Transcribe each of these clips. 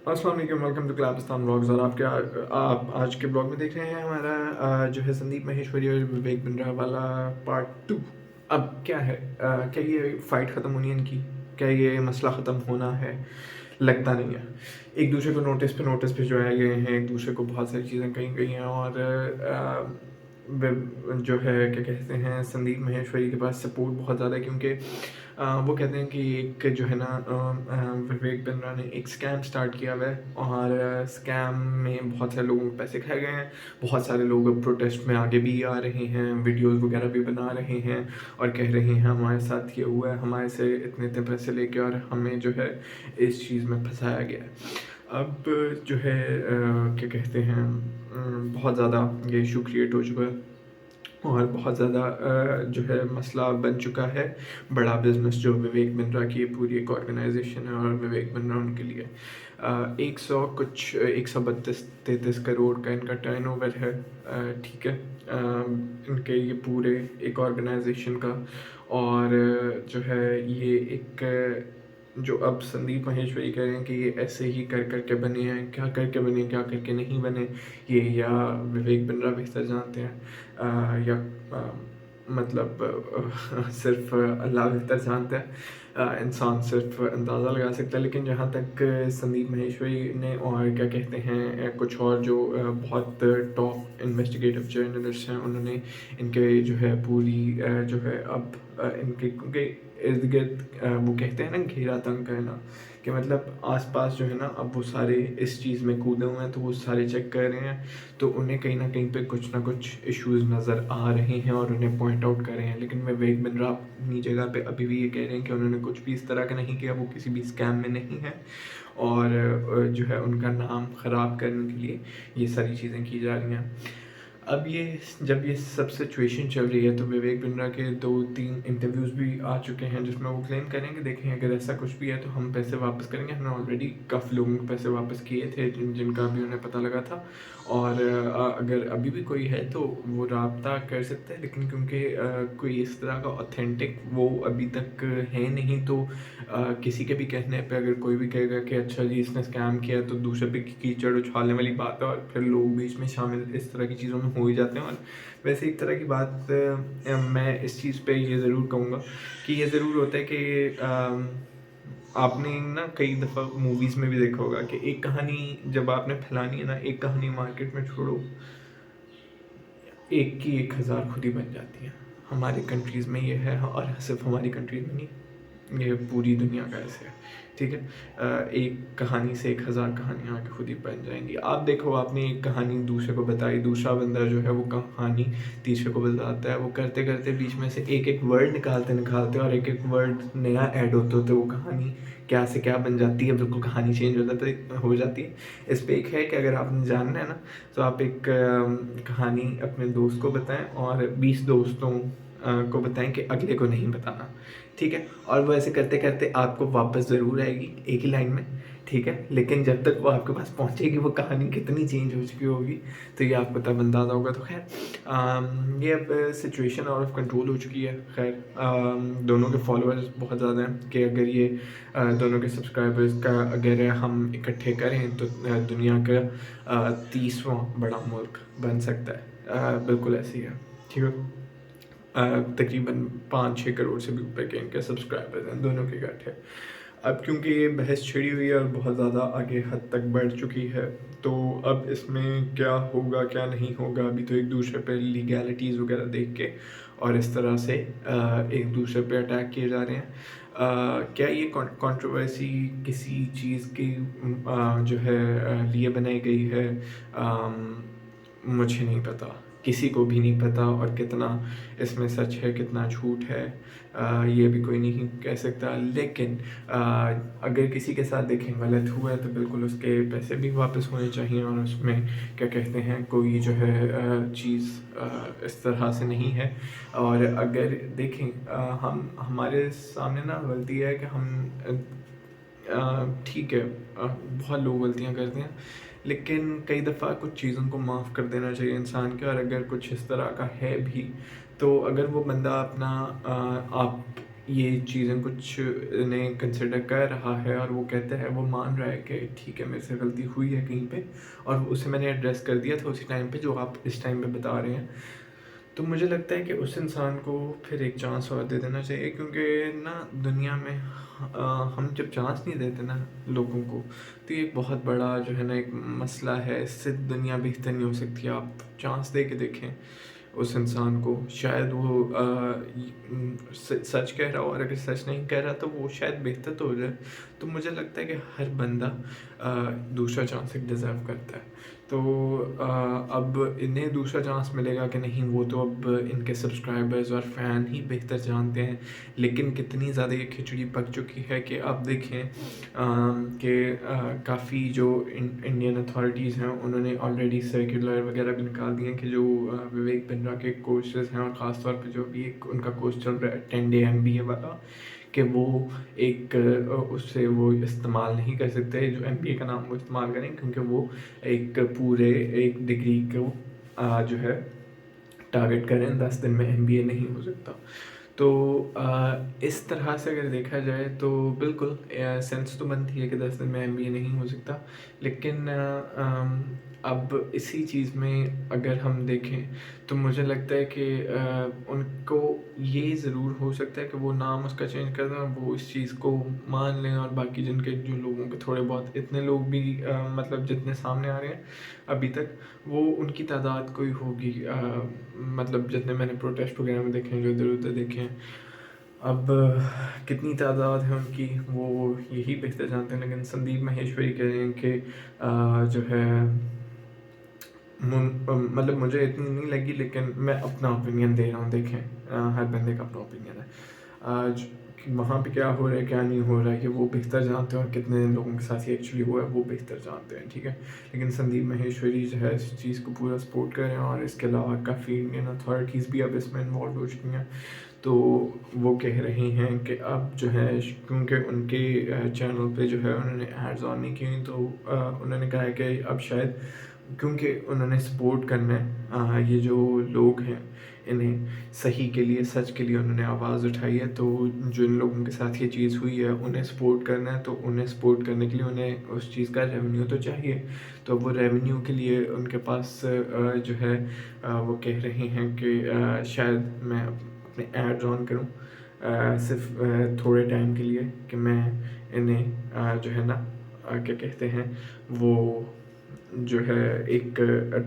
अस्सलाम वालेकुम, welcome to क्लाबिस्तान vlogs. और आप आज के ब्लॉग में देख रहे हैं हमारा जो है संदीप माहेश्वरी और विवेक बिंद्रा वाला पार्ट 2। अब क्या है, क्या ये फ़ाइट ख़त्म होनी है इनकी? क्या ये मसला ख़त्म होना है? लगता नहीं है। एक दूसरे को नोटिस पे जो है गए हैं, एक दूसरे को बहुत सारी चीज़ें कही गई हैं। और जो है क्या कहते हैं, संदीप माहेश्वरी के पास सपोर्ट बहुत ज़्यादा है, क्योंकि वो कहते हैं कि एक जो है ना विवेक बिंद्रा ने एक स्कैम स्टार्ट किया हुआ है, और स्कैम में बहुत सारे लोगों के पैसे खाए गए हैं। बहुत सारे लोग प्रोटेस्ट में आगे भी आ रहे हैं, वीडियोस वगैरह भी बना रहे हैं और कह रहे हैं हमारे साथ ये हुआ है, हमारे से इतने इतने पैसे लेके और हमें जो है इस चीज़ में फंसाया गया है। अब जो है क्या कहते हैं, बहुत ज़्यादा ये इशू क्रिएट हो चुका है और बहुत ज़्यादा जो है मसला बन चुका है। बड़ा बिज़नेस जो विवेक बिंद्रा की पूरी एक ऑर्गेनाइजेशन है, और विवेक बिंद्रा उनके लिए 132-33 करोड़ का इनका टर्नओवर है। ठीक है, इनके ये पूरे एक ऑर्गेनाइजेशन का। और जो है ये एक जो अब संदीप माहेश्वरी कह रहे हैं कि ये ऐसे ही कर करके बने हैं, क्या करके बने क्या करके नहीं बने, ये या विवेक बिंद्रा बेहतर जानते हैं, या मतलब सिर्फ अल्लाह बेहतर जानता है। इंसान सिर्फ अंदाज़ा लगा सकता है। लेकिन जहाँ तक संदीप माहेश्वरी ने और क्या कहते हैं कुछ और जो बहुत टॉप इन्वेस्टिगेटिव जर्नलिस्ट हैं, उन्होंने इनके जो है पूरी जो है अब इनके क्योंकि इर्द गिर्द वो कहते हैं ना घेरा तंग करना, कि मतलब आसपास जो है ना अब वो सारे इस चीज़ में कूदे हुए हैं, तो वो सारे चेक कर रहे हैं। तो उन्हें कहीं न कहीं पे कुछ ना कुछ इश्यूज़ नज़र आ रहे हैं और उन्हें पॉइंट आउट कर रहे हैं। लेकिन विवेक बिंद्रा अपनी जगह पे अभी भी ये कह रहे हैं कि उन्होंने कुछ भी इस तरह का नहीं किया, वो किसी भी स्कैम में नहीं है। और जो है उनका नाम ख़राब करने के लिए ये सारी चीज़ें की जा रही हैं। अब ये जब ये सब सिचुएशन चल रही है, तो विवेक बिंद्रा के 2-3 इंटरव्यूज़ भी आ चुके हैं, जिसमें वो क्लेम करें कि देखें अगर ऐसा कुछ भी है तो हम पैसे वापस करेंगे। हमने ऑलरेडी काफ़ी लोगों के पैसे वापस किए थे जिनका भी उन्हें पता लगा था। और अगर अभी भी कोई है तो वो राब्ता कर सकता है, लेकिन क्योंकि कोई इस तरह का ऑथेंटिक वो अभी तक है नहीं, तो किसी के भी कहने पे अगर कोई भी कहेगा कि अच्छा जी इसने स्कैम किया, तो दूसरे पे कीचड़ उछालने वाली बात है, और फिर लोग बीच में शामिल इस तरह की चीज़ों में हो ही जाते हैं। और वैसे एक तरह की बात मैं इस चीज़ पे ये ज़रूर कहूँगा कि ये ज़रूर होता है कि आपने ना कई दफ़ा मूवीज़ में भी देखा होगा कि एक कहानी जब आपने फैलानी है ना, एक कहानी मार्केट में छोड़ो, एक की 1000 खुद ही बन जाती हैं। हमारी कंट्रीज़ में ये है, और सिर्फ हमारी कंट्रीज़ में नहीं, ये पूरी दुनिया का ऐसे है। ठीक है, एक कहानी से 1000 कहानियाँ आके खुद ही बन जाएँगी। आप देखो, आपने एक कहानी दूसरे को बताई, दूसरा बंदा जो है वो कहानी तीसरे को बताता है, वो करते-करते बीच में से एक-एक वर्ड निकालते-निकालते और एक-एक वर्ड नया ऐड होते-होते वो कहानी क्या से क्या बन जाती है, बिल्कुल कहानी चेंज हो जाती है। इस पे एक है कि अगर आपने जानना है ना, तो आप एक कहानी अपने दोस्त को बताएँ और 20 दोस्तों को बताएँ कि अगले को नहीं बताना। ठीक है? और वो ऐसे करते-करते आपको वापस ज़रूर आएगी एक ही लाइन में, ठीक है? लेकिन जब तक वो आपके पास पहुँचेगी, वो कहानी कितनी चेंज हो चुकी होगी, तो ये आपको तब अंदाज़ा होगा। तो ख़ैर ये अब सिचुएशन आउट ऑफ कंट्रोल हो चुकी है। ख़ैर दोनों के फॉलोअर्स बहुत ज़्यादा हैं कि अगर ये दोनों के सब्सक्राइबर्स का अगर हम इकट्ठे करें, तो दुनिया का 30वां बड़ा मुल्क बन सकता है। बिल्कुल ऐसे ही है, ठीक है? तकरीबन 5-6 करोड़ से भी ऊपर के इनके सब्सक्राइबर्स हैं दोनों के इकट्ठे। अब क्योंकि ये बहस छिड़ी हुई है और बहुत ज़्यादा आगे हद तक बढ़ चुकी है, तो अब इसमें क्या होगा क्या नहीं होगा, अभी तो एक दूसरे पे लीगैलिटीज़ वगैरह देख के और इस तरह से एक दूसरे पे अटैक किए जा रहे हैं। क्या ये कंट्रोवर्सी किसी चीज़ की जो है लिए बनाई गई है? मुझे नहीं पता, किसी को भी नहीं पता, और कितना इसमें सच है कितना झूठ है ये भी कोई नहीं कह सकता। लेकिन अगर किसी के साथ देखें गलत हुआ है, तो बिल्कुल उसके पैसे भी वापस होने चाहिए, और उसमें क्या कहते हैं कोई जो है चीज़ इस तरह से नहीं है। और अगर देखें हम हमारे सामने ना गलती है कि हम ठीक है, बहुत लोग गलतियाँ करते हैं, लेकिन कई दफ़ा कुछ चीज़ों को माफ़ कर देना चाहिए इंसान के। और अगर कुछ इस तरह का है भी, तो अगर वो बंदा अपना आप ये चीज़ें कुछ इन्हें कंसिडर कर रहा है और वो कहता है, वो मान रहा है कि ठीक है मेरे से गलती हुई है कहीं पे, और उसे मैंने एड्रेस कर दिया था उसी टाइम पे जो आप इस टाइम पे बता रहे हैं। तो मुझे लगता है कि उस इंसान को फिर एक चांस और दे देना चाहिए, क्योंकि ना दुनिया में हम जब चांस नहीं देते ना लोगों को, तो ये एक बहुत बड़ा जो है ना एक मसला है। इससे दुनिया बेहतर नहीं हो सकती। आप चांस दे के देखें उस इंसान को, शायद वो सच कह रहा हो, और अगर सच नहीं कह रहा तो वो शायद बेहतर तो हो जाए। तो मुझे लगता है कि हर बंदा दूसरा चांस एक डिज़र्व करता है। तो अब इन्हें दूसरा चांस मिलेगा कि नहीं, वो तो अब इनके सब्सक्राइबर्स और फ़ैन ही बेहतर जानते हैं। लेकिन कितनी ज़्यादा ये खिचड़ी पक चुकी है कि अब देखें कि काफ़ी जो इंडियन अथॉरिटीज़ हैं उन्होंने ऑलरेडी सर्कुलर वगैरह भी निकाल दिए हैं कि जो विवेक बिंद्रा के कोर्सेज हैं, और ख़ास तौर पे जो भी एक उनका कोर्स चल रहा है 10 डे MBA वाला, कि वो एक उससे वो इस्तेमाल नहीं कर सकते, जो MBA का नाम वो इस्तेमाल करें, क्योंकि वो एक पूरे एक डिग्री को जो है टारगेट करें। 10 दिन में MBA नहीं हो सकता। तो इस तरह से अगर देखा जाए तो बिल्कुल सेंस तो बनती है कि 10 दिन में MBA नहीं हो सकता। लेकिन अब इसी चीज़ में अगर हम देखें तो मुझे लगता है कि उनको ये ज़रूर हो सकता है कि वो नाम उसका चेंज कर दें और वो इस चीज़ को मान लें, और बाकी जिनके जो लोगों के थोड़े बहुत इतने लोग भी मतलब जितने सामने आ रहे हैं अभी तक, वो उनकी तादाद कोई होगी, मतलब जितने मैंने प्रोटेस्ट वगैरह में देखे हैं, जो इधर-उधर देखे हैं। अब कितनी तादाद है उनकी वो यही बेहतर जानते हैं। लेकिन संदीप माहेश्वरी कह रहे हैं कि जो है मतलब मुझे इतनी नहीं लगी, लेकिन मैं अपना ओपिनियन दे रहा हूँ। देखें हर बंदे का अपना ओपिनियन है। आज कि वहाँ पे क्या हो रहा है क्या नहीं हो रहा है, ये वो बेहतर जानते हैं, और कितने लोगों के साथ ये एक्चुअली हुआ है वो बेहतर जानते हैं, ठीक है। लेकिन संदीप माहेश्वरी जो है इस चीज़ को पूरा सपोर्ट कर रहे हैं, और इसके अलावा काफ़ी इंडियन अथॉरिटीज़ भी अब इसमें इन्वॉल्व हो चुकी हैं। तो वो कह रही हैं कि अब जो है, क्योंकि उनके चैनल पे जो है उन्होंने एड्स ऑन नहीं की, तो उन्होंने कहा है कि अब शायद क्योंकि उन्होंने सपोर्ट करना है ये जो लोग हैं, इन्हें सही के लिए, सच के लिए उन्होंने आवाज़ उठाई है। तो जिन लोगों के साथ ये चीज़ हुई है उन्हें सपोर्ट करना है, तो उन्हें सपोर्ट करने के लिए उन्हें उस चीज़ का रेवेन्यू तो चाहिए। तो वो रेवेन्यू के लिए उनके पास जो है वो कह रहे हैं कि शायद मैं अपने एड्स ऑन करूं सिर्फ थोड़े टाइम के लिए, कि मैं इन्हें जो है ना क्या कहते हैं वो, जो है एक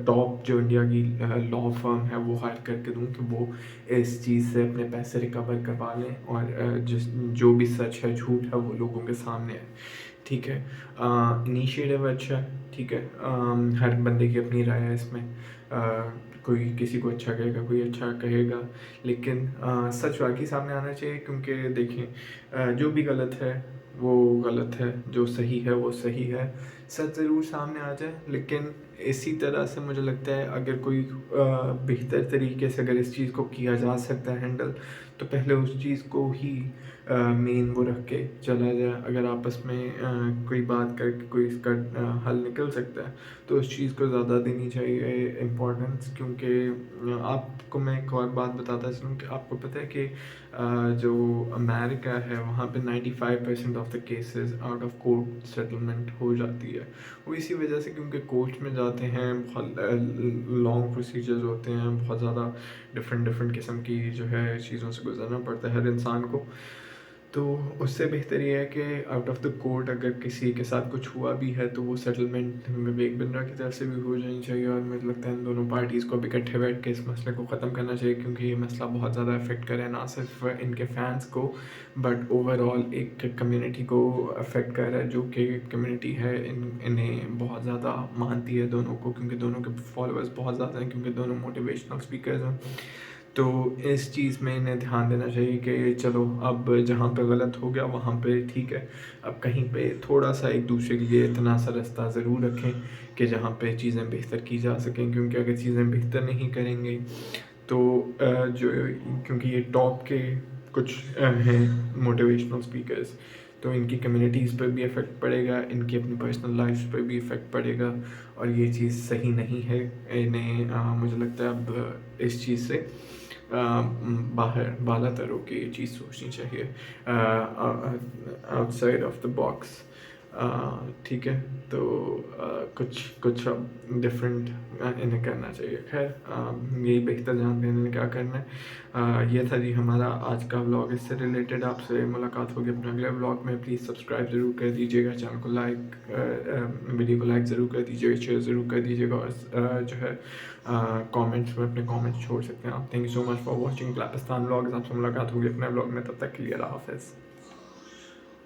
टॉप जो इंडिया की लॉ फर्म है वो हायर करके दूं, कि वो इस चीज़ से अपने पैसे रिकवर करवा लें, और जिस जो भी सच है झूठ है वो लोगों के सामने है, ठीक है। इनिशिएटिव अच्छा है, ठीक है। हर बंदे की अपनी राय है इसमें। कोई किसी को अच्छा कहेगा, कोई अच्छा कहेगा, लेकिन सच वाकई सामने आना चाहिए, क्योंकि देखें जो भी गलत है वो गलत है, जो सही है वो सही है। सच ज़रूर सामने आ जाए, लेकिन इसी तरह से मुझे लगता है अगर कोई बेहतर तरीके से अगर इस चीज़ को किया जा सकता है हैंडल, तो पहले उस चीज़ को ही मेन वो रख के चला जाए। अगर आपस में कोई बात करके कोई इसका हल निकल सकता है, तो उस चीज़ को ज़्यादा देनी चाहिए इम्पोर्टेंस। क्योंकि आपको मैं एक और बात बताता चलूँ कि आपको पता है कि जो अमेरिका है वहाँ पे 95% of the cases out of court settlement हो जाती है। वो इसी वजह से क्योंकि कोर्ट में जाते हैं, बहुत लॉन्ग प्रोसीजर्स होते हैं, बहुत ज़्यादा डिफरेंट डिफरेंट किस्म की जो है चीज़ों से गुजरना पड़ता है हर इंसान को। तो उससे बेहतर ये है कि आउट ऑफ द कोर्ट अगर किसी के साथ कुछ हुआ भी है तो वो सेटलमेंट विवेक बिंद्रा की तरफ से भी हो जानी चाहिए, और मुझे लगता है इन दोनों पार्टीज़ को अब इकट्ठे बैठ के इस मसले को ख़त्म करना चाहिए, क्योंकि ये मसला बहुत ज़्यादा अफेक्ट करे ना सिर्फ इनके फैंस को, बट ओवरऑल एक कम्युनिटी को अफेक्ट कर रहा है, जो कि कम्युनिटी है इन्हें बहुत ज़्यादा मानती है दोनों को, क्योंकि दोनों के फॉलोअर्स बहुत ज़्यादा हैं, क्योंकि दोनों मोटिवेशनल स्पीकर्स हैं। तो इस चीज़ में इन्हें ध्यान देना चाहिए कि चलो अब जहाँ पे गलत हो गया वहाँ पे ठीक है, अब कहीं पे थोड़ा सा एक दूसरे के लिए इतना सा रास्ता ज़रूर रखें कि जहाँ पे चीज़ें बेहतर की जा सकें, क्योंकि अगर चीज़ें बेहतर नहीं करेंगे तो जो, क्योंकि ये टॉप के कुछ हैं मोटिवेशनल स्पीकर्स, तो इनकी कम्युनिटीज़ पर भी इफ़ेक्ट पड़ेगा, इनकी अपनी पर्सनल लाइफ पर भी इफ़ेक्ट पड़ेगा, और ये चीज़ सही नहीं है। इन्हें मुझे लगता है अब इस चीज़ से बाहर बाला तरों की ये चीज़ सोचनी चाहिए, आउटसाइड ऑफ द बॉक्स। ठीक है, तो कुछ कुछ अब डिफरेंट इन्हें करना चाहिए। खैर यही बेहतर जानते हैं इन्हें क्या करना है। ये था जी हमारा आज का व्लॉग। इससे रिलेटेड आपसे मुलाकात होगी अपने अगले व्लॉग में। प्लीज़ सब्सक्राइब ज़रूर कर दीजिएगा, चैनल को लाइक, वीडियो को लाइक ज़रूर कर दीजिएगा, शेयर ज़रूर कर दीजिएगा, और जो है कमेंट्स में अपने कमेंट्स छोड़ सकते हैं आप। Thank you so much for watching Pakistan vlogs. आपसे मुलाकात होगी अपने व्लॉग में, तब तक के लिए अल्लाह हाफ़िज़।